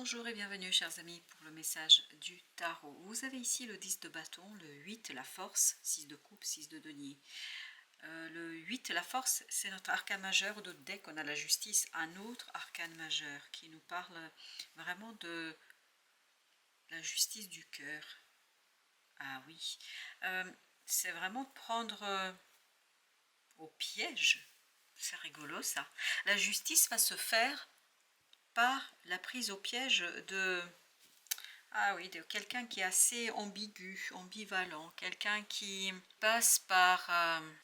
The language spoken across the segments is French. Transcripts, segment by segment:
Bonjour et bienvenue chers amis pour le message du tarot. Vous avez ici le 10 de bâton, le 8 la force, 6 de coupe, 6 de denier. Le 8 la force, c'est notre arcane majeur. D'autres decks, on a la justice, un autre arcane majeur qui nous parle vraiment de la justice du cœur. Ah oui, c'est vraiment prendre au piège. C'est rigolo ça. La justice va se faire par la prise au piège de... Ah oui, de quelqu'un qui est assez ambigu, ambivalent, quelqu'un qui passe par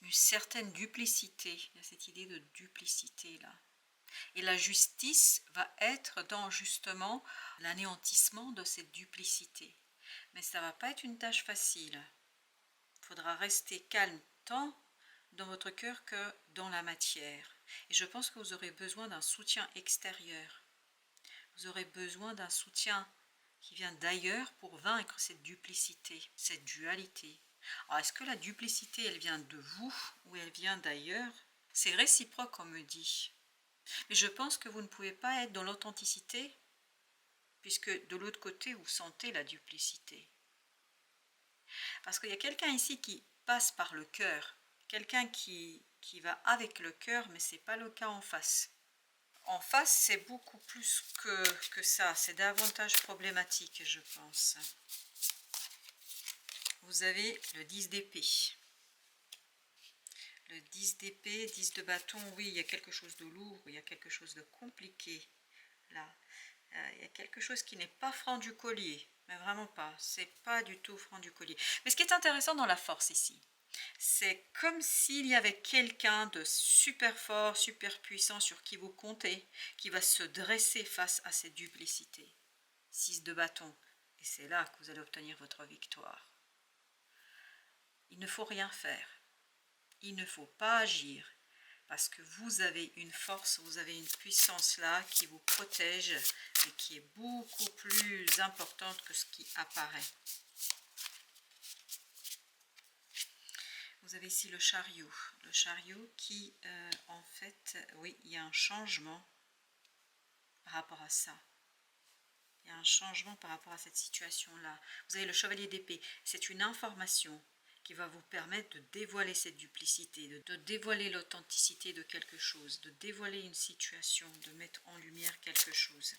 une certaine duplicité. Il y a cette idée de duplicité là. Et la justice va être dans justement l'anéantissement de cette duplicité. Mais ça ne va pas être une tâche facile. Il faudra rester calme tant dans votre cœur que dans la matière. Et je pense que vous aurez besoin d'un soutien extérieur. Vous aurez besoin d'un soutien qui vient d'ailleurs pour vaincre cette duplicité, cette dualité. Alors, est-ce que la duplicité, elle vient de vous ou elle vient d'ailleurs? C'est réciproque, on me dit. Mais je pense que vous ne pouvez pas être dans l'authenticité, puisque de l'autre côté, vous sentez la duplicité. Parce qu'il y a quelqu'un ici qui passe par le cœur, quelqu'un qui va avec le cœur, mais ce n'est pas le cas en face. En face, c'est beaucoup plus que ça, c'est davantage problématique, je pense. Vous avez le 10 d'épée. Le 10 d'épée, 10 de bâton, oui, il y a quelque chose de lourd, il y a quelque chose de compliqué. Là, il y a quelque chose qui n'est pas franc du collier, mais vraiment pas, c'est pas du tout franc du collier. Mais ce qui est intéressant dans la force ici, c'est comme s'il y avait quelqu'un de super fort, super puissant sur qui vous comptez, qui va se dresser face à cette duplicité. 6 de bâton, et c'est là que vous allez obtenir votre victoire. Il ne faut rien faire, il ne faut pas agir, parce que vous avez une force, vous avez une puissance là qui vous protège et qui est beaucoup plus importante que ce qui apparaît. Vous avez ici le chariot qui, en fait, oui, il y a un changement par rapport à ça. Il y a un changement par rapport à cette situation-là. Vous avez le chevalier d'épée, c'est une information qui va vous permettre de dévoiler cette duplicité, de dévoiler l'authenticité de quelque chose, de dévoiler une situation, de mettre en lumière quelque chose.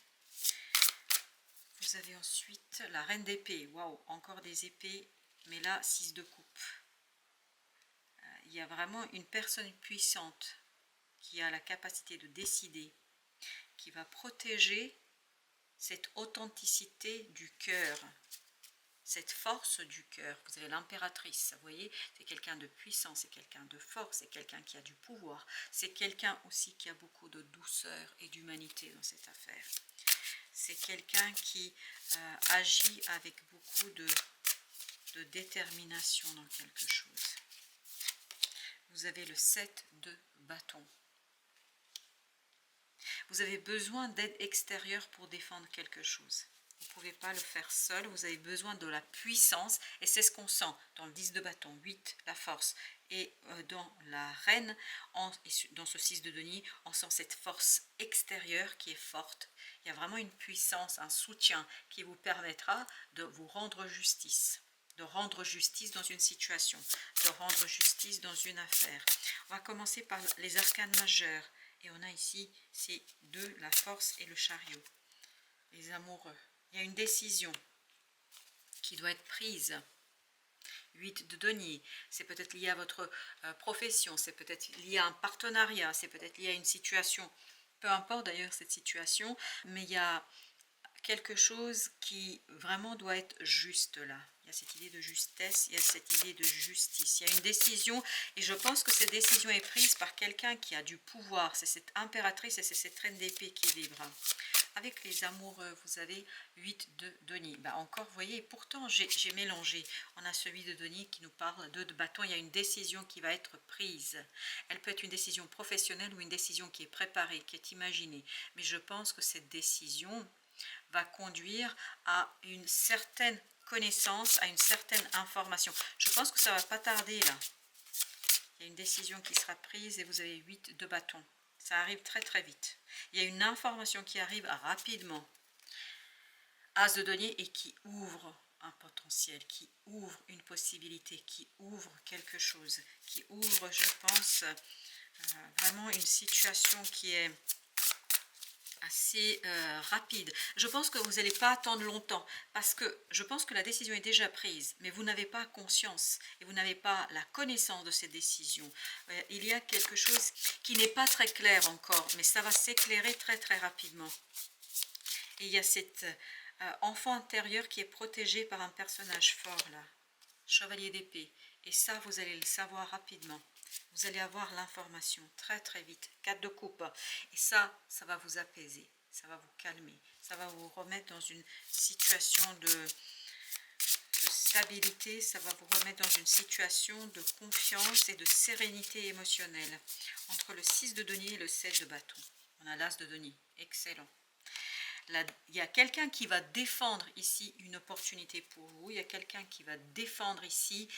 Vous avez ensuite la reine d'épée, waouh, encore des épées, mais là, 6 de coupe. Il y a vraiment une personne puissante qui a la capacité de décider, qui va protéger cette authenticité du cœur, cette force du cœur. Vous avez l'impératrice, vous voyez, c'est quelqu'un de puissant, c'est quelqu'un de fort, c'est quelqu'un qui a du pouvoir, c'est quelqu'un aussi qui a beaucoup de douceur et d'humanité dans cette affaire. C'est quelqu'un qui agit avec beaucoup de détermination dans quelque chose. Vous avez le 7 de bâton. Vous avez besoin d'aide extérieure pour défendre quelque chose. Vous ne pouvez pas le faire seul, vous avez besoin de la puissance, et c'est ce qu'on sent dans le 10 de bâton, 8, la force, et dans la reine, dans ce 6 de denier, on sent cette force extérieure qui est forte. Il y a vraiment une puissance, un soutien qui vous permettra de vous rendre justice. De rendre justice dans une situation, de rendre justice dans une affaire. On va commencer par les arcanes majeurs. Et on a ici ces deux, la force et le chariot. Les amoureux. Il y a une décision qui doit être prise. 8 de denier, c'est peut-être lié à votre profession, c'est peut-être lié à un partenariat, c'est peut-être lié à une situation. Peu importe d'ailleurs cette situation, mais il y a quelque chose qui vraiment doit être juste là. Il y a cette idée de justesse, il y a cette idée de justice. Il y a une décision et je pense que cette décision est prise par quelqu'un qui a du pouvoir. C'est cette impératrice et c'est cette reine d'épée qui vibre. Avec les amoureux, vous avez 8 de denier. Ben encore, vous voyez, pourtant j'ai mélangé. On a celui de denier qui nous parle de bâton. Il y a une décision qui va être prise. Elle peut être une décision professionnelle ou une décision qui est préparée, qui est imaginée. Mais je pense que cette décision va conduire à une certaine connaissance, à une certaine information. Je pense que ça ne va pas tarder là. Il y a une décision qui sera prise et vous avez 8 de bâton. Ça arrive très très vite. Il y a une information qui arrive rapidement. As de denier et qui ouvre un potentiel, qui ouvre une possibilité, qui ouvre quelque chose, qui ouvre, je pense, vraiment une situation qui est assez rapide. Je pense que vous n'allez pas attendre longtemps parce que je pense que la décision est déjà prise, mais vous n'avez pas conscience et vous n'avez pas la connaissance de cette décision. Il y a quelque chose qui n'est pas très clair encore, mais ça va s'éclairer très très rapidement. Et il y a cet enfant intérieur qui est protégé par un personnage fort là, chevalier d'épée. Et ça, vous allez le savoir rapidement. Vous allez avoir l'information très très vite. 4 de coupe. Et ça va vous apaiser. Ça va vous calmer. Ça va vous remettre dans une situation de stabilité. Ça va vous remettre dans une situation de confiance et de sérénité émotionnelle. Entre le 6 de denier et le 7 de bâton. On a l'as de denier. Excellent. Là, il y a quelqu'un qui va défendre ici une opportunité pour vous, il y a quelqu'un qui va défendre ici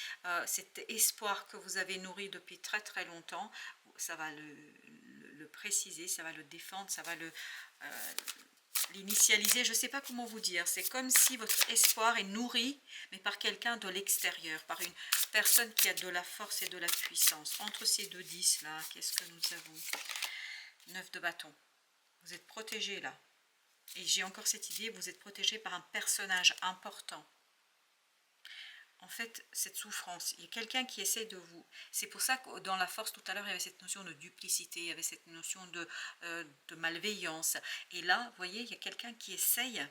cet espoir que vous avez nourri depuis très très longtemps, ça va le préciser, ça va le défendre, ça va l'initialiser, je ne sais pas comment vous dire, c'est comme si votre espoir est nourri, mais par quelqu'un de l'extérieur, par une personne qui a de la force et de la puissance. Entre ces deux 10 là, qu'est-ce que nous avons? 9 de bâton, vous êtes protégé là. Et j'ai encore cette idée, vous êtes protégé par un personnage important. En fait, cette souffrance, il y a quelqu'un qui essaie de vous... C'est pour ça que dans la force, tout à l'heure, il y avait cette notion de duplicité, il y avait cette notion de malveillance. Et là, vous voyez, il y a quelqu'un qui essaye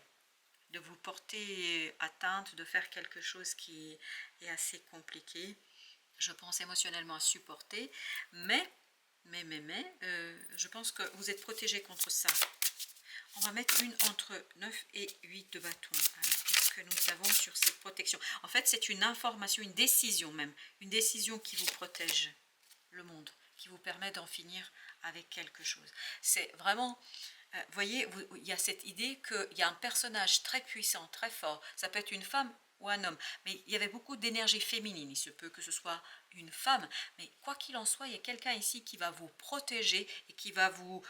de vous porter atteinte, de faire quelque chose qui est assez compliqué, je pense émotionnellement à supporter. Mais je pense que vous êtes protégé contre ça. On va mettre une entre 9 et 8 de bâton. Alors, qu'est-ce que nous avons sur cette protection? En fait, c'est une information, une décision même. Une décision qui vous protège le monde, qui vous permet d'en finir avec quelque chose. C'est vraiment... Vous voyez, il y a cette idée qu'il y a un personnage très puissant, très fort. Ça peut être une femme ou un homme. Mais il y avait beaucoup d'énergie féminine. Il se peut que ce soit une femme. Mais quoi qu'il en soit, il y a quelqu'un ici qui va vous protéger et qui va vous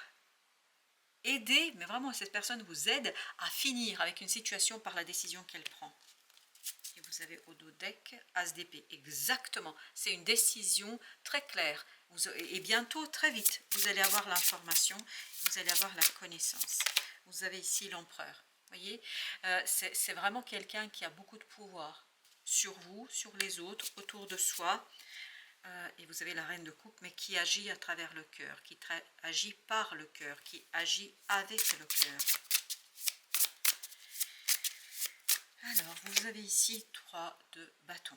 aider, mais vraiment cette personne vous aide à finir avec une situation par la décision qu'elle prend. Et vous avez au dos deck As d'épée, exactement, c'est une décision très claire. Et bientôt, très vite, vous allez avoir l'information, vous allez avoir la connaissance. Vous avez ici l'empereur, voyez, c'est vraiment quelqu'un qui a beaucoup de pouvoir sur vous, sur les autres, autour de soi. Et vous avez la reine de coupe, mais qui agit à travers le cœur, qui agit par le cœur, qui agit avec le cœur. Alors, vous avez ici 3 de bâton.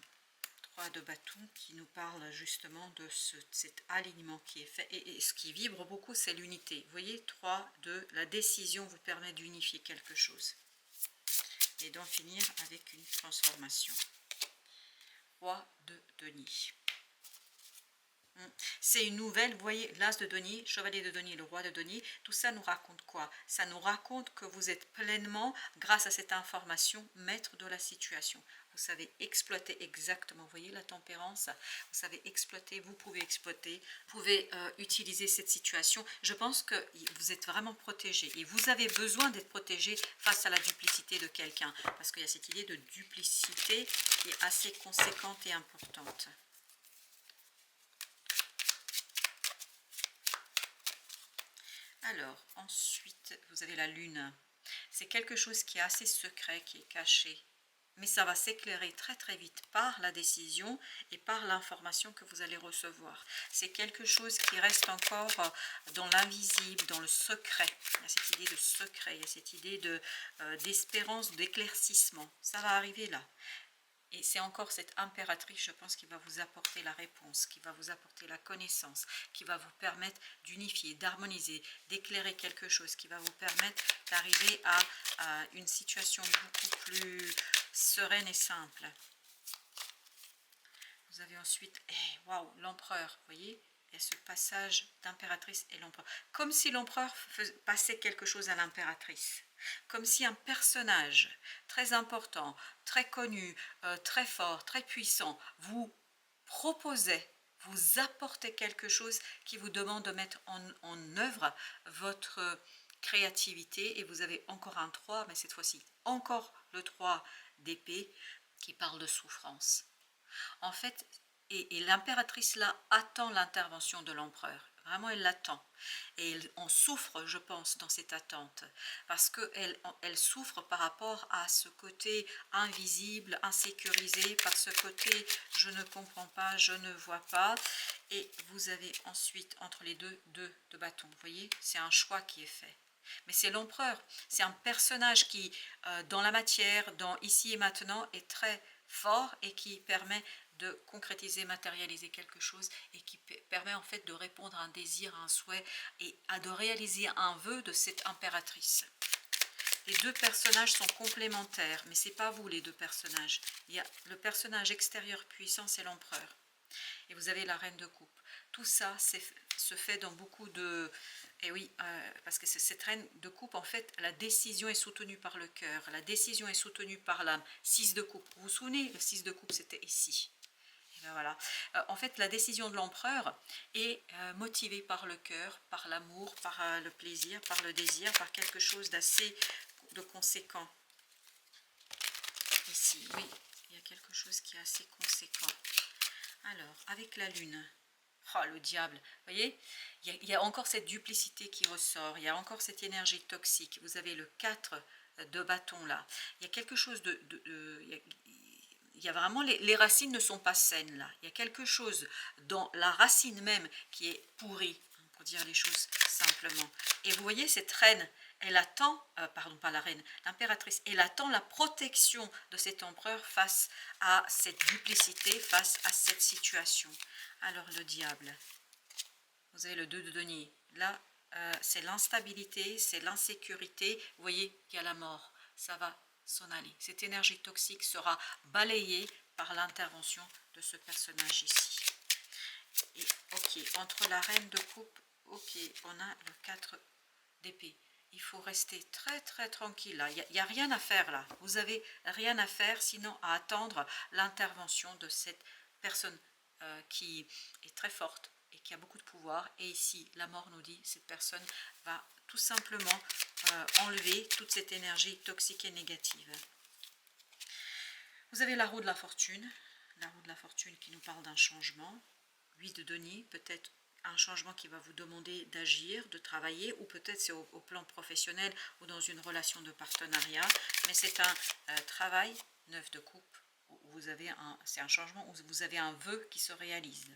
3 de bâton qui nous parle justement de cet alignement qui est fait. Et ce qui vibre beaucoup, c'est l'unité. Vous voyez, 3 de la décision vous permet d'unifier quelque chose. Et d'en finir avec une transformation. Roi de denier. C'est une nouvelle, vous voyez, l'as de denier, chevalier de denier, le roi de denier, tout ça nous raconte quoi? Ça nous raconte que vous êtes pleinement, grâce à cette information, maître de la situation. Vous savez exploiter exactement, vous voyez la tempérance, vous savez exploiter, vous pouvez exploiter, vous pouvez utiliser cette situation. Je pense que vous êtes vraiment protégé et vous avez besoin d'être protégé face à la duplicité de quelqu'un, parce qu'il y a cette idée de duplicité qui est assez conséquente et importante. Alors, ensuite, vous avez la lune. C'est quelque chose qui est assez secret, qui est caché. Mais ça va s'éclairer très très vite par la décision et par l'information que vous allez recevoir. C'est quelque chose qui reste encore dans l'invisible, dans le secret. Il y a cette idée de secret, il y a cette idée d'espérance, d'éclaircissement. Ça va arriver là. Et c'est encore cette impératrice, je pense, qui va vous apporter la réponse, qui va vous apporter la connaissance, qui va vous permettre d'unifier, d'harmoniser, d'éclairer quelque chose, qui va vous permettre d'arriver à une situation beaucoup plus sereine et simple. Vous avez ensuite, waouh, l'empereur, vous voyez, il y a ce passage d'impératrice et l'empereur. Comme si l'empereur passait quelque chose à l'impératrice. Comme si un personnage très important, très connu, très fort, très puissant, vous proposait, vous apportait quelque chose qui vous demande de mettre en œuvre votre créativité, et vous avez encore un 3, mais cette fois-ci encore le 3 d'épée qui parle de souffrance. En fait, et l'impératrice là attend l'intervention de l'empereur. Vraiment, elle l'attend. Et on souffre, je pense, dans cette attente. Parce qu'elle souffre par rapport à ce côté invisible, insécurisé, par ce côté je ne comprends pas, je ne vois pas. Et vous avez ensuite, entre les deux de bâtons. Vous voyez, c'est un choix qui est fait. Mais c'est l'empereur. C'est un personnage qui, dans la matière, dans ici et maintenant, est très fort et qui permet de concrétiser, matérialiser quelque chose et qui permet en fait de répondre à un désir, à un souhait et de réaliser un vœu de cette impératrice. Les deux personnages sont complémentaires, mais ce n'est pas vous les deux personnages. Il y a le personnage extérieur puissant, c'est l'empereur. Et vous avez la reine de coupe. Tout ça se fait dans beaucoup de... Et oui, parce que cette reine de coupe, en fait, la décision est soutenue par le cœur. La décision est soutenue par l'âme. 6 de coupe. Vous vous souvenez, le 6 de coupe, c'était ici. Et ben voilà. En fait, la décision de l'empereur est motivée par le cœur, par l'amour, par le plaisir, par le désir, par quelque chose d'assez de conséquent. Ici, oui, il y a quelque chose qui est assez conséquent. Alors, avec la lune, oh, le diable, vous voyez, il y a encore cette duplicité qui ressort, il y a encore cette énergie toxique. Vous avez le 4 de bâton là. Il y a quelque chose il y a vraiment, les racines ne sont pas saines là. Il y a quelque chose dans la racine même qui est pourrie, pour dire les choses simplement. Et vous voyez, cette reine, elle attend, pardon, pas la reine, l'impératrice, elle attend la protection de cet empereur face à cette duplicité, face à cette situation. Alors le diable, vous avez le 2 de denier, là c'est l'instabilité, c'est l'insécurité, vous voyez, il y a la mort, ça va s'en aller. Cette énergie toxique sera balayée par l'intervention de ce personnage ici. Et ok, entre la reine de coupe, ok, on a le 4 d'épée. Il faut rester très très tranquille là, il n'y a rien à faire là. Vous avez rien à faire sinon à attendre l'intervention de cette personne qui est très forte et qui a beaucoup de pouvoir. Et ici, la mort nous dit, cette personne va tout simplement enlever toute cette énergie toxique et négative. Vous avez la roue de la fortune qui nous parle d'un changement. 8 de denier, peut-être un changement qui va vous demander d'agir, de travailler, ou peut-être c'est au plan professionnel ou dans une relation de partenariat, mais c'est un travail. 9 de coupe, c'est un changement où vous avez un vœu qui se réalise.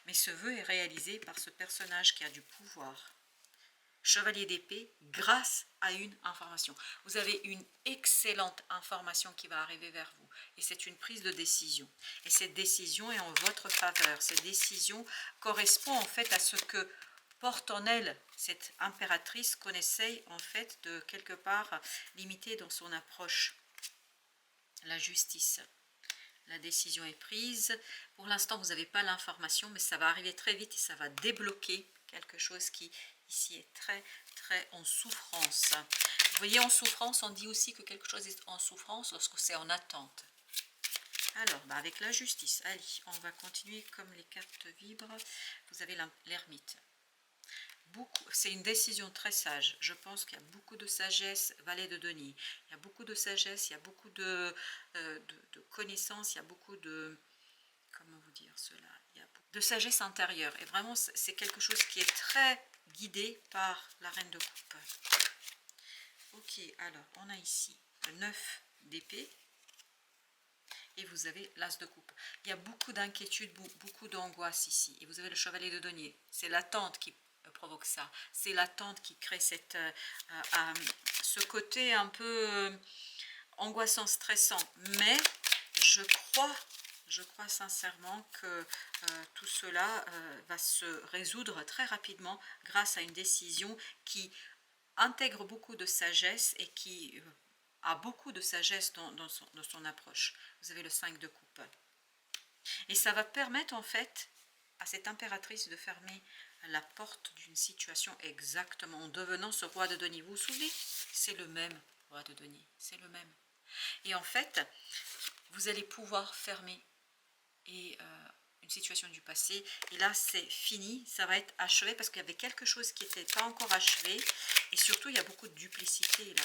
Mais ce vœu est réalisé par ce personnage qui a du pouvoir. Chevalier d'épée, grâce à une information. Vous avez une excellente information qui va arriver vers vous. Et c'est une prise de décision. Et cette décision est en votre faveur. Cette décision correspond en fait à ce que porte en elle cette impératrice qu'on essaye en fait de quelque part limiter dans son approche. La justice. La décision est prise. Pour l'instant, vous n'avez pas l'information, mais ça va arriver très vite et ça va débloquer quelque chose qui, ici, est très, très en souffrance. Vous voyez, en souffrance, on dit aussi que quelque chose est en souffrance lorsque c'est en attente. Alors, avec la justice, allez, on va continuer comme les cartes vibrent. Vous avez l'ermite. C'est une décision très sage. Je pense qu'il y a beaucoup de sagesse, valet de denier. Il y a beaucoup de sagesse, il y a beaucoup de connaissances, il y a beaucoup de... Comment vous dire cela? Il y a de sagesse intérieure. Et vraiment, c'est quelque chose qui est très guidé par la reine de coupe. Ok, alors, on a ici le 9 d'épée. Et vous avez l'as de coupe. Il y a beaucoup d'inquiétude, beaucoup d'angoisse ici. Et vous avez le chevalier de denier. C'est l'attente qui provoque ça. C'est l'attente qui crée ce côté un peu angoissant, stressant. Mais je crois sincèrement que tout cela va se résoudre très rapidement grâce à une décision qui intègre beaucoup de sagesse et qui a beaucoup de sagesse dans son approche. Vous avez le 5 de coupe. Et ça va permettre en fait à cette impératrice de fermer la porte d'une situation exactement en devenant ce roi de denier. Vous vous souvenez? C'est le même roi de denier, c'est le même. Et en fait, vous allez pouvoir fermer une situation du passé. Et là, c'est fini, ça va être achevé parce qu'il y avait quelque chose qui n'était pas encore achevé. Et surtout, il y a beaucoup de duplicité là.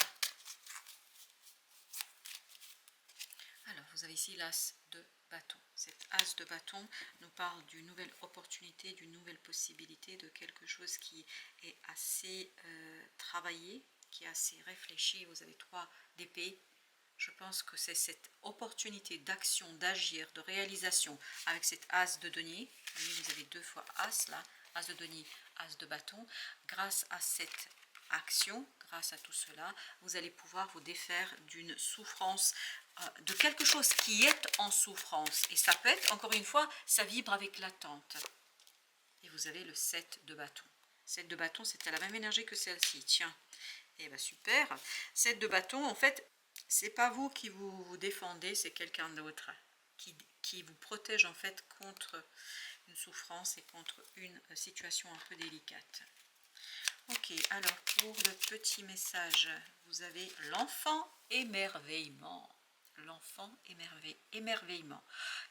Alors, vous avez ici l'as de bâton. Cet as de bâton nous parle d'une nouvelle opportunité, d'une nouvelle possibilité, de quelque chose qui est assez travaillé, qui est assez réfléchi. Vous avez 3 d'épée. Je pense que c'est cette opportunité d'action, d'agir, de réalisation avec cet as de denier. Vous avez 2 fois as là, as de denier, as de bâton. Grâce à cette action, grâce à tout cela, vous allez pouvoir vous défaire d'une souffrance, de quelque chose qui est en souffrance. Et ça peut être, encore une fois, ça vibre avec l'attente. Et vous avez le 7 de bâton. 7 de bâton, c'était la même énergie que celle-ci. Tiens, et bien super. 7 de bâton, en fait, c'est pas vous qui vous défendez, c'est quelqu'un d'autre qui vous protège en fait contre une souffrance et contre une situation un peu délicate. Ok, alors pour le petit message, vous avez l'enfant émerveillement. L'enfant émerveillement.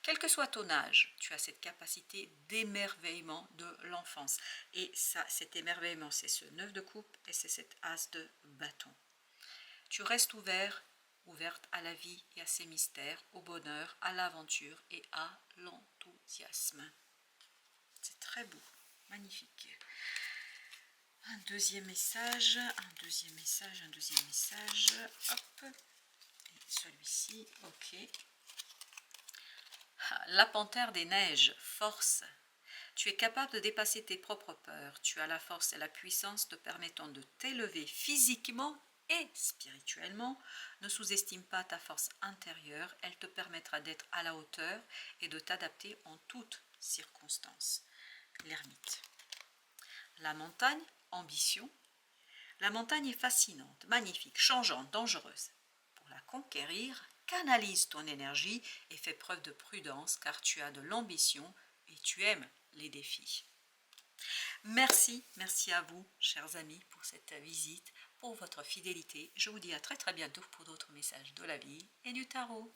Quel que soit ton âge, tu as cette capacité d'émerveillement de l'enfance. Et ça, cet émerveillement, c'est ce 9 de coupe et c'est cet as de bâton. Tu restes ouverte à la vie et à ses mystères, au bonheur, à l'aventure et à l'enthousiasme. C'est très beau, magnifique. Un deuxième message, hop, et celui-ci, ok. La panthère des neiges, force. Tu es capable de dépasser tes propres peurs, tu as la force et la puissance te permettant de t'élever physiquement et spirituellement. Ne sous-estime pas ta force intérieure, elle te permettra d'être à la hauteur et de t'adapter en toutes circonstances. L'ermite. La montagne, ambition. La montagne est fascinante, magnifique, changeante, dangereuse. Pour la conquérir, canalise ton énergie et fais preuve de prudence car tu as de l'ambition et tu aimes les défis. Merci à vous, chers amis, pour cette visite, pour votre fidélité. Je vous dis à très bientôt pour d'autres messages de la vie et du tarot.